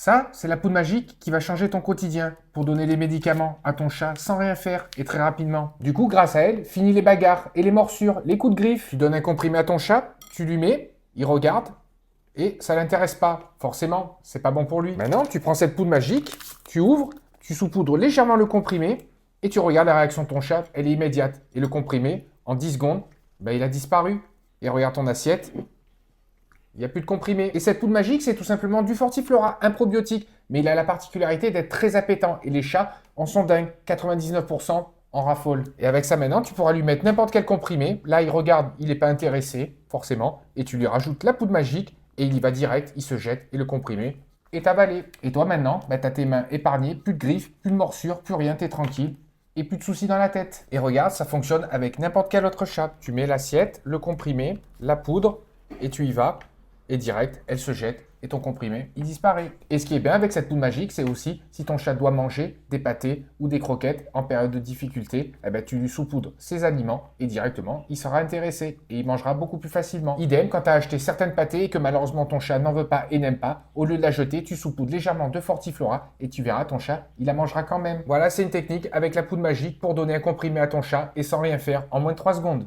Ça, c'est la poudre magique qui va changer ton quotidien pour donner les médicaments à ton chat sans rien faire et très rapidement. Du coup, grâce à elle, fini les bagarres et les morsures, les coups de griffe. Tu donnes un comprimé à ton chat, tu lui mets, il regarde et ça l'intéresse pas. Forcément, c'est pas bon pour lui. Maintenant, tu prends cette poudre magique, tu ouvres, tu saupoudres légèrement le comprimé et tu regardes la réaction de ton chat, elle est immédiate. Et le comprimé, en 10 secondes, ben, il a disparu. Et regarde ton assiette, il n'y a plus de comprimé. Et cette poudre magique, c'est tout simplement du Fortiflora, un probiotique. Mais il a la particularité d'être très appétant. Et les chats en sont dingues. 99% en raffolent. Et avec ça maintenant, tu pourras lui mettre n'importe quel comprimé. Là, il regarde, il n'est pas intéressé, forcément. Et tu lui rajoutes la poudre magique. Et il y va direct, il se jette. Et le comprimé est avalé. Et toi maintenant, bah, tu as tes mains épargnées. Plus de griffes, plus de morsures, plus rien, tu es tranquille. Et plus de soucis dans la tête. Et regarde, ça fonctionne avec n'importe quel autre chat. Tu mets l'assiette, le comprimé, la poudre, et tu y vas. Et direct, elle se jette et ton comprimé, il disparaît. Et ce qui est bien avec cette poudre magique, c'est aussi si ton chat doit manger des pâtés ou des croquettes en période de difficulté, eh ben, tu lui saupoudres ses aliments et directement, il sera intéressé et il mangera beaucoup plus facilement. Idem, quand tu as acheté certaines pâtés et que malheureusement ton chat n'en veut pas et n'aime pas, au lieu de la jeter, tu saupoudres légèrement de Fortiflora et tu verras ton chat, il la mangera quand même. Voilà, c'est une technique avec la poudre magique pour donner un comprimé à ton chat et sans rien faire en moins de 3 secondes.